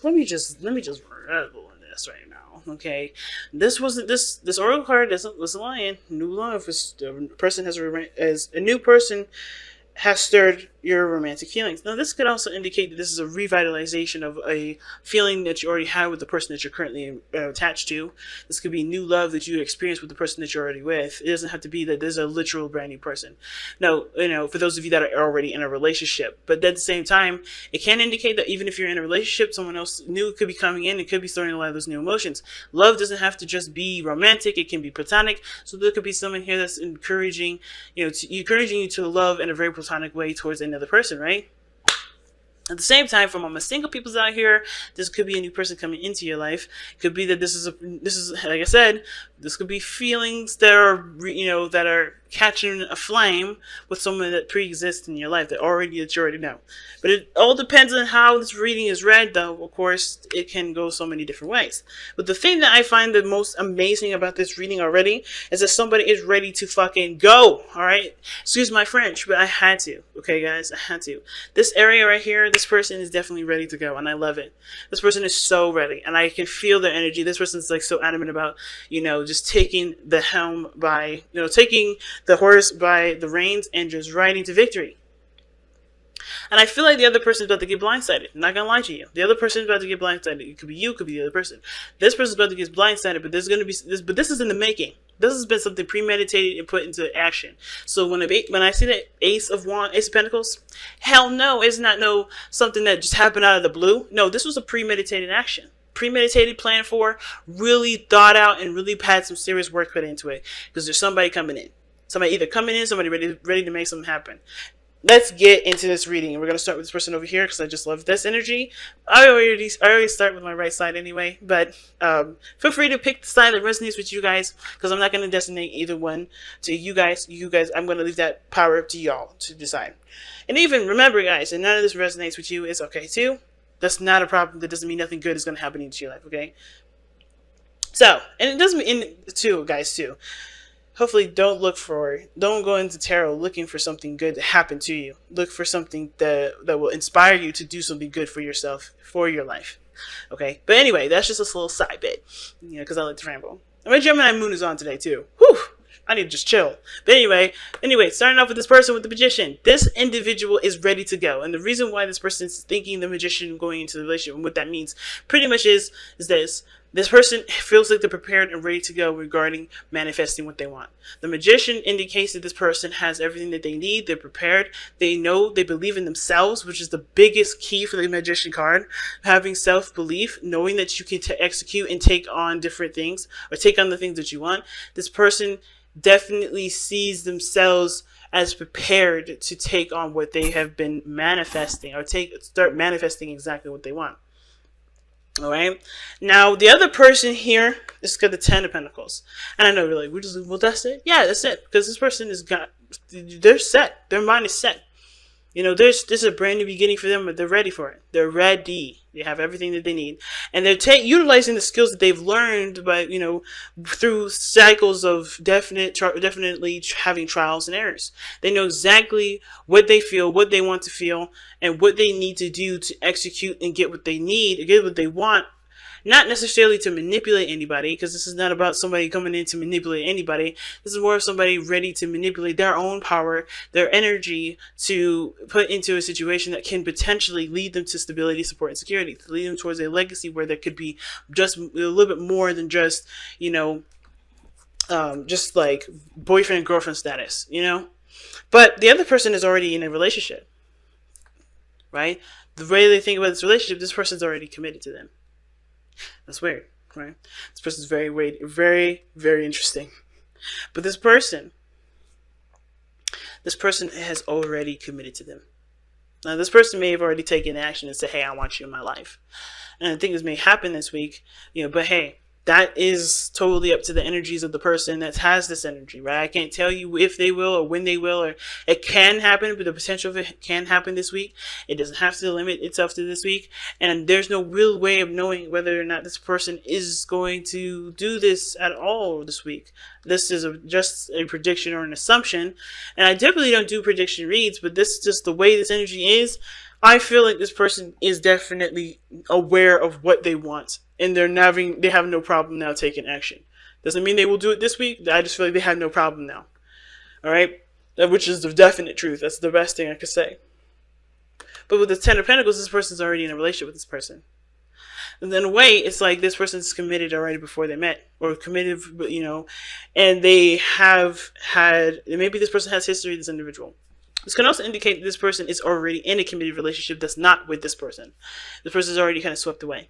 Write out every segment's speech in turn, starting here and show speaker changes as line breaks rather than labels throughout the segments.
let me just revel in this right now. Okay, this wasn't this oracle card doesn't was lying. New love is the person as a new person has stirred your romantic feelings. Now, this could also indicate that this is a revitalization of a feeling that you already had with the person that you're currently attached to. This could be new love that you experience with the person that you're already with. It doesn't have to be that there's a literal brand new person. Now, for those of you that are already in a relationship, but at the same time, it can indicate that even if you're in a relationship, someone else new could be coming in and could be starting a lot of those new emotions. Love doesn't have to just be romantic. It can be platonic. So there could be someone here that's encouraging you to love in a very platonic way towards another person, right? At the same time, for all my single peoples out here, this could be a new person coming into your life. It could be that this is like I said, this could be feelings that are that are catching a flame with someone that pre-exists in your life that you already know. But it all depends on how this reading is read, though. Of course, it can go so many different ways. But the thing that I find the most amazing about this reading already is that somebody is ready to fucking go. All right, excuse my French, but I had to. Okay, guys, I had to. This area right here, this person is definitely ready to go, and I love it. This person is so ready, and I can feel their energy. This person's like so adamant about just taking the helm by taking the horse by the reins and just riding to victory. And I feel like the other person's about to get blindsided. I'm not gonna lie to you. The other person's about to get blindsided. It could be you, it could be the other person. This person's about to get blindsided, but there's gonna be this. But this is in the making. This has been something premeditated and put into action. So when I see the Ace of Pentacles, hell no, it's not something that just happened out of the blue. No, this was a premeditated action. Premeditated, planned for, really thought out, and really had some serious work put into it. Because there's somebody coming in. Somebody either coming in, somebody ready to make something happen. Let's get into this reading. And we're going to start with this person over here because I just love this energy. I already start with my right side anyway. But feel free to pick the side that resonates with you guys because I'm not going to designate either one to you guys. I'm going to leave that power up to y'all to decide. And even remember, guys, if none of this resonates with you, it's okay too. That's not a problem. That doesn't mean nothing good is going to happen into your life, okay? So, and it doesn't mean, guys, hopefully don't go into tarot looking for something good to happen to you. Look for something that will inspire you to do something good for yourself, for your life. Okay? But anyway, that's just a little side bit, because I like to ramble. And my Gemini moon is on today, too. Whew! I need to just chill. But anyway, starting off with this person with the Magician. This individual is ready to go. And the reason why this person is thinking the Magician going into the relationship and what that means pretty much is this. This person feels like they're prepared and ready to go regarding manifesting what they want. The Magician indicates that this person has everything that they need. They're prepared. They know, they believe in themselves, which is the biggest key for the Magician card. Having self-belief, knowing that you can execute and take on different things or take on the things that you want. This person definitely sees themselves as prepared to take on what they have been manifesting or start manifesting exactly what they want. All right. Now, the other person here is got the 10 of Pentacles. And I know you're like, well, that's it? Yeah, that's it. Because this person they're set. Their mind is set. This is a brand new beginning for them, but they're ready for it. They're ready. They have everything that they need. And they're utilizing the skills that they've learned by, through cycles of definitely having trials and errors. They know exactly what they feel, what they want to feel, and what they need to do to execute and get what they need, get what they want. Not necessarily to manipulate anybody, because this is not about somebody coming in to manipulate anybody. This is more of somebody ready to manipulate their own power, their energy, to put into a situation that can potentially lead them to stability, support, and security. To lead them towards a legacy where there could be just a little bit more than just, just like boyfriend, girlfriend status, But the other person is already in a relationship, right? The way they think about this relationship, this person's already committed to them. That's weird, right? This person's very, very, very interesting. But this person has already committed to them. Now, this person may have already taken action and said, hey, I want you in my life. And I think this may happen this week, but hey, that is totally up to the energies of the person that has this energy, right? I can't tell you if they will or when they will, or it can happen, but the potential of it can happen this week. It doesn't have to limit itself to this week. And there's no real way of knowing whether or not this person is going to do this at all this week. This is just a prediction or an assumption. And I definitely don't do prediction reads, but this is just the way this energy is. I feel like this person is definitely aware of what they want, and they have no problem now taking action. Doesn't mean they will do it this week. I just feel like they have no problem now. All right, which is the definite truth. That's the best thing I could say. But with the Ten of Pentacles, this person's already in a relationship with this person. And in a way, it's like this person's committed already before they met, or committed, and they have had, maybe this person has history with this individual. This can also indicate that this person is already in a committed relationship that's not with this person. This person is already kind of swept away.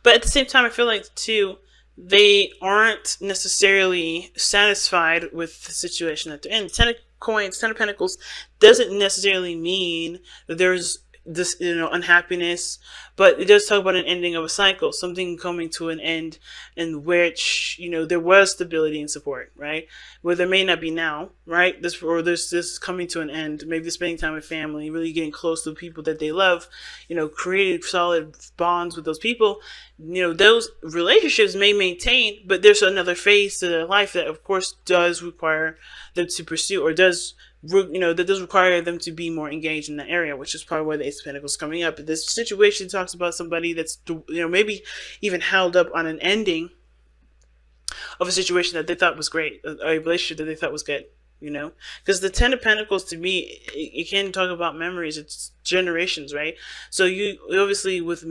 But at the same time, I feel like, too, they aren't necessarily satisfied with the situation that they're in. Ten of Coins, Ten of Pentacles doesn't necessarily mean that there's this, unhappiness, but it does talk about an ending of a cycle, something coming to an end in which, there was stability and support, right? Where there may not be now, right? This coming to an end, maybe spending time with family, really getting close to the people that they love, creating solid bonds with those people. Those relationships may maintain, but there's another phase to their life that, of course, does require them to pursue, or that does require them to be more engaged in that area, which is probably why the Ace of Pentacles is coming up. This situation talks about somebody that's, maybe even held up on an ending of a situation that they thought was great, a relationship that they thought was good, because the Ten of Pentacles, to me, it can talk about memories. It's generations, right? So you obviously, with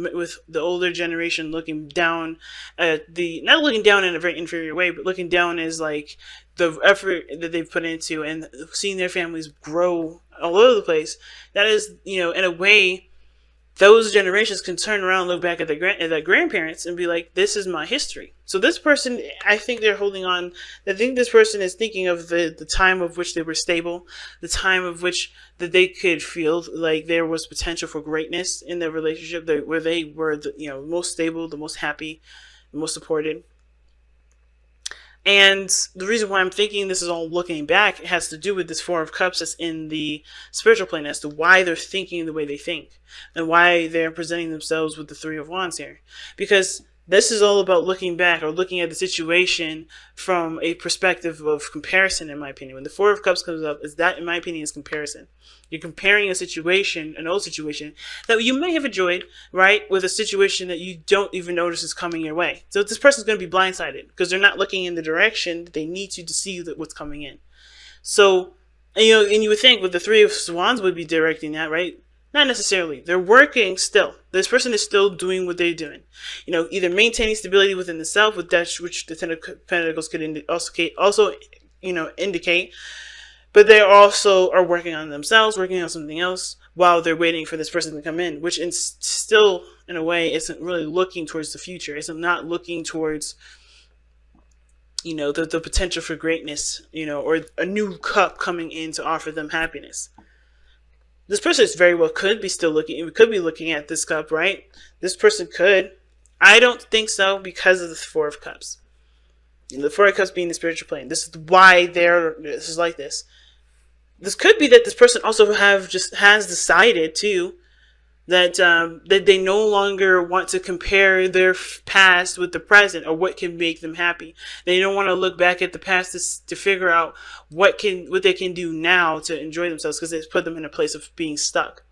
the older generation looking down at not looking down in a very inferior way, but looking down as like the effort that they've put into and seeing their families grow all over the place. That is, in a way, those generations can turn around and look back at their grandparents and be like, this is my history. So this person, I think they're holding on. I think this person is thinking of the time of which they were stable, the time of which that they could feel like there was potential for greatness in their relationship, where they were the most stable, the most happy, the most supported. And the reason why I'm thinking this is all looking back, it has to do with this Four of Cups that's in the spiritual plane, as to why they're thinking the way they think and why they're presenting themselves with the Three of Wands here. Because this is all about looking back, or looking at the situation from a perspective of comparison, in my opinion. When the Four of Cups comes up, that, in my opinion, is comparison. You're comparing a situation, an old situation, that you may have enjoyed, right, with a situation that you don't even notice is coming your way. So this person's going to be blindsided because they're not looking in the direction that they need to see what's coming in. So, and you would think with the Three of Wands would be directing that, right? Not necessarily. They're working still. This person is still doing what they're doing. Either maintaining stability within the self, with that which the Ten of Pentacles could also indicate. But they also are working on themselves, working on something else, while they're waiting for this person to come in, which still, in a way, isn't really looking towards the future. It's not looking towards, the potential for greatness, or a new cup coming in to offer them happiness. This person is very well could be looking at this cup, right? This person could. I don't think so, because of the Four of Cups. The Four of Cups being the spiritual plane. This is why this is like this. This could be that this person also has decided too that that they no longer want to compare their past with the present, or what can make them happy. They don't want to look back at the past to figure out what they can do now to enjoy themselves, because it's put them in a place of being stuck.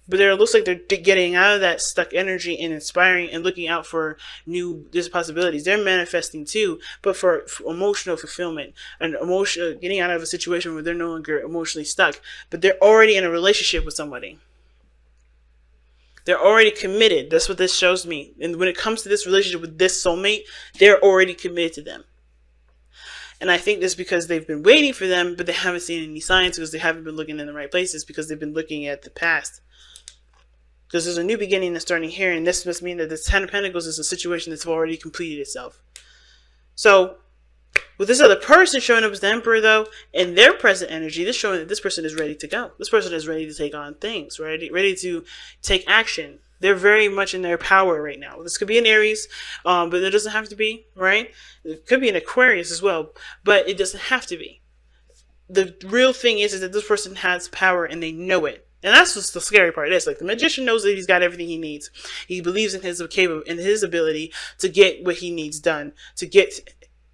But it looks like they're getting out of that stuck energy and inspiring and looking out for new possibilities. They're manifesting too, but for emotional fulfillment and getting out of a situation where they're no longer emotionally stuck. But they're already in a relationship with somebody. They're already committed. That's what this shows me. And when it comes to this relationship with this soulmate, they're already committed to them. And I think this because they've been waiting for them, but they haven't seen any signs, because they haven't been looking in the right places, because they've been looking at the past. Because there's a new beginning that's starting here, and this must mean that the Ten of Pentacles is a situation that's already completed itself. So, with this other person showing up as the Emperor, though, in their present energy, this is showing that this person is ready to go. This person is ready to take on things, ready to take action. They're very much in their power right now. This could be an Aries, but it doesn't have to be, right? It could be an Aquarius as well, but it doesn't have to be. The real thing is that this person has power, and they know it. And that's just the scary part. It's like the magician knows that he's got everything he needs. He believes in his ability to get what he needs done, to get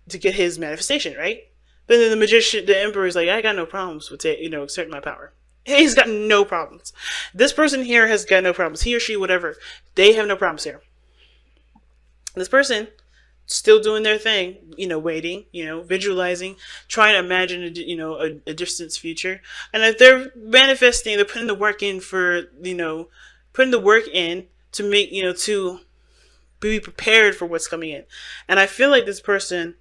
his manifestation, right? But then the Emperor is like, I got no problems with exerting my power. He's got no problems. This person here has got no problems. He or she, whatever, they have no problems here. This person still doing their thing, waiting, visualizing, trying to imagine, a distant future. And if they're manifesting, they're putting the work in for, putting the work in to make, to be prepared for what's coming in. And I feel like this person,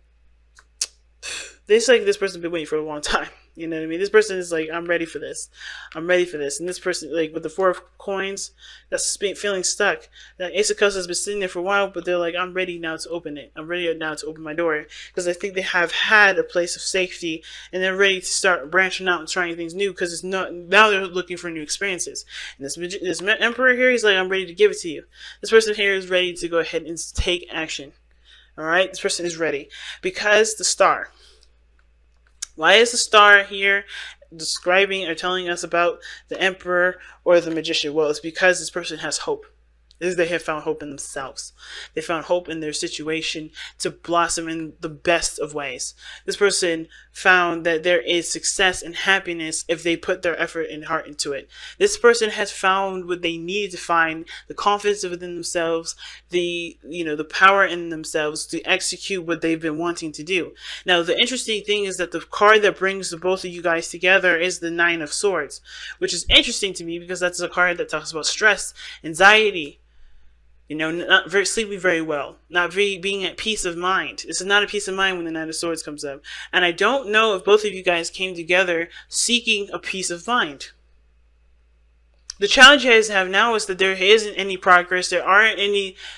this person's been waiting for a long time. You know what I mean? This person is like, I'm ready for this. I'm ready for this. And this person, like with the 4 of coins, that's feeling stuck. That Ace of Cups has been sitting there for a while, but they're like, I'm ready now to open it. I'm ready now to open my door. Because I think they have had a place of safety, and they're ready to start branching out and trying things new, because it's not, now they're looking for new experiences. And this Emperor here, he's like, I'm ready to give it to you. This person here is ready to go ahead and take action. Alright? This person is ready. Because the Star. Why is the Star here describing or telling us about the Emperor or the Magician? Well, it's because this person has hope. They have found hope in themselves. They found hope in their situation to blossom in the best of ways. This person found that there is success and happiness if they put their effort and heart into it. This person has found what they need to find, the confidence within themselves, the power in themselves to execute what they've been wanting to do. Now, the interesting thing is that the card that brings the both of you guys together is the 9 of Swords, which is interesting to me because that's a card that talks about stress, anxiety, not sleeping very well, not being at peace of mind. This is not a peace of mind when the 9 of Swords comes up. And I don't know if both of you guys came together seeking a peace of mind. The challenge you guys have now is that there isn't any progress, there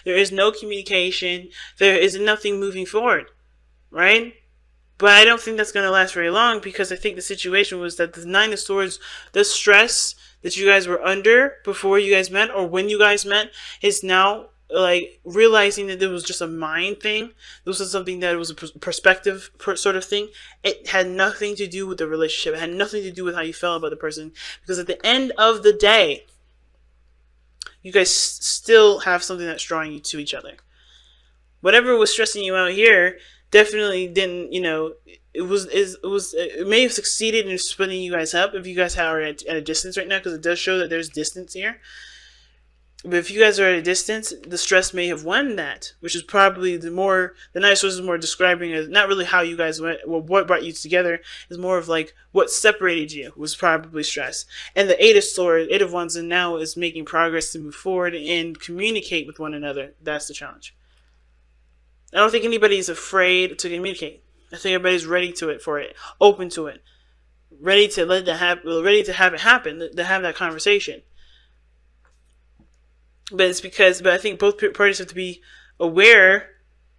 is no communication, there is nothing moving forward, right? But I don't think that's going to last very long, because I think the situation was that the 9 of Swords, the stress that you guys were under before you guys met, or when you guys met, is now like realizing that it was just a mind thing. This was something that was a perspective sort of thing. It had nothing to do with the relationship. It had nothing to do with how you felt about the person, because at the end of the day, you guys still have something that's drawing you to each other. Whatever was stressing you out here definitely didn't, it may have succeeded in splitting you guys up if you guys are at a distance right now, because it does show that there's distance here. But if you guys are at a distance, the stress may have won that, which is probably the 9 of Swords is more describing as not really how you guys went, well, what brought you together, is more of like what separated you was probably stress. And the 8 of Swords, 8 of Wands, and now is making progress to move forward and communicate with one another. That's the challenge. I don't think anybody's afraid to communicate. I think everybody's ready for it, open to it, ready to let that happen, ready to have it happen, to have that conversation. But I think both parties have to be aware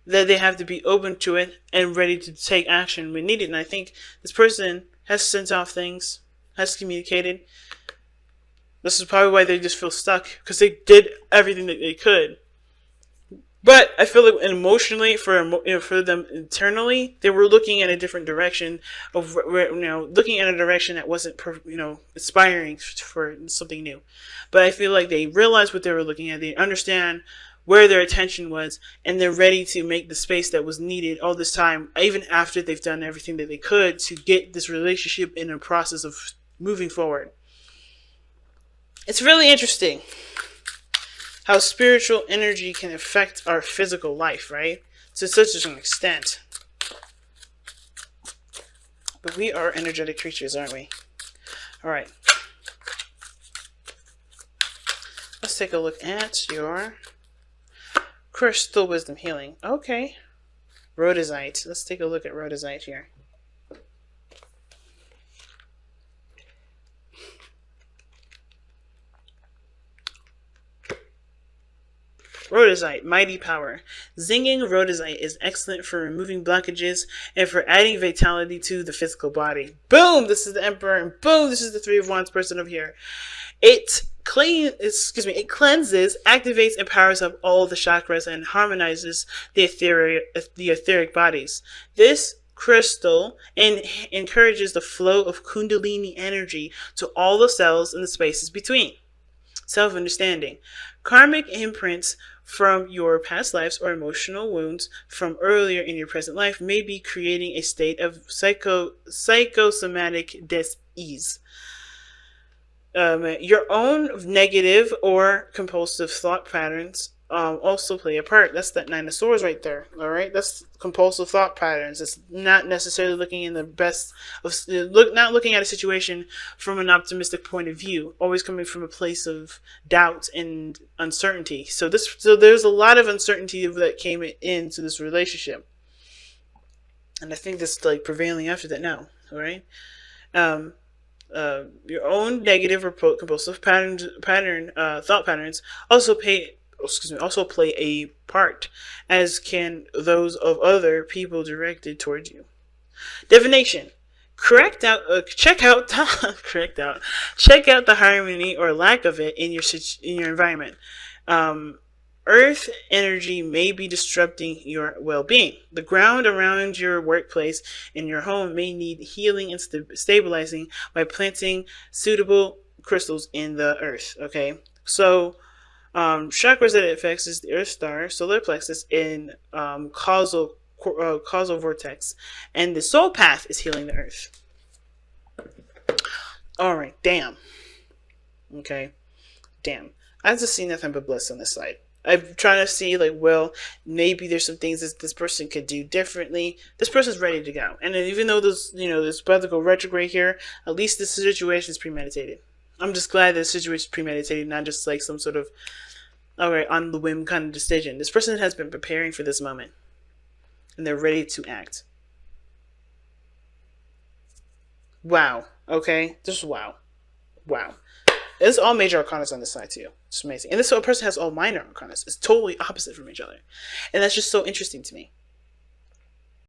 that they have to be open to it and ready to take action when needed. And I think this person has sent off things, has communicated. This is probably why they just feel stuck, because they did everything that they could. But I feel like emotionally, for them internally, they were looking at a different direction of looking at a direction that wasn't inspiring for something new. But I feel like they realized what they were looking at. They understand where their attention was, and they're ready to make the space that was needed all this time, even after they've done everything that they could to get this relationship in a process of moving forward. It's really interesting how spiritual energy can affect our physical life, right? To such an extent. But we are energetic creatures, aren't we? Alright. Let's take a look at your Crystal Wisdom Healing. Okay. Rhodozite. Let's take a look at Rhodozite here. Rhodozite, mighty power. Zinging rhodozite is excellent for removing blockages and for adding vitality to the physical body. Boom! This is the Emperor, and boom! This is the 3 of Wands person over here. It cleanses, activates, and powers up all the chakras and harmonizes the etheric bodies. This crystal encourages the flow of Kundalini energy to all the cells and the spaces between. Self-understanding. Karmic imprints from your past lives or emotional wounds from earlier in your present life may be creating a state of psychosomatic dis-ease. Your own negative or compulsive thought patterns also play a part. That's that Nine of Swords right there. All right, that's compulsive thought patterns. It's not necessarily looking in the best of not looking at a situation from an optimistic point of view. Always coming from a place of doubt and uncertainty. So there's a lot of uncertainty that came into this relationship, and I think that's like prevailing after that now. All right. Um, your own negative or compulsive thought patterns also play a part, as can those of other people directed towards you. Divination. Check out check out the harmony or lack of it in your environment. Um, Earth energy may be disrupting your well-being. The ground around your workplace and your home may need healing and stabilizing by planting suitable crystals in the earth. Okay, so chakras that it affects is the Earth Star, solar plexus, and causal vortex, and the soul path is healing the earth. All right, damn. Okay, damn. I just see nothing but bliss on this side. I'm trying to see, like, well, maybe there's some things that this person could do differently. This person's ready to go. And even though this about to go retrograde here, at least this situation is premeditated. I'm just glad this situation is premeditated, not just like some sort of, alright, on the whim kind of decision. This person has been preparing for this moment. And they're ready to act. Wow. Okay? Just wow. Wow. It's all major arcanas on this side too. It's amazing. And this person has all minor arcanas. It's totally opposite from each other. And that's just so interesting to me.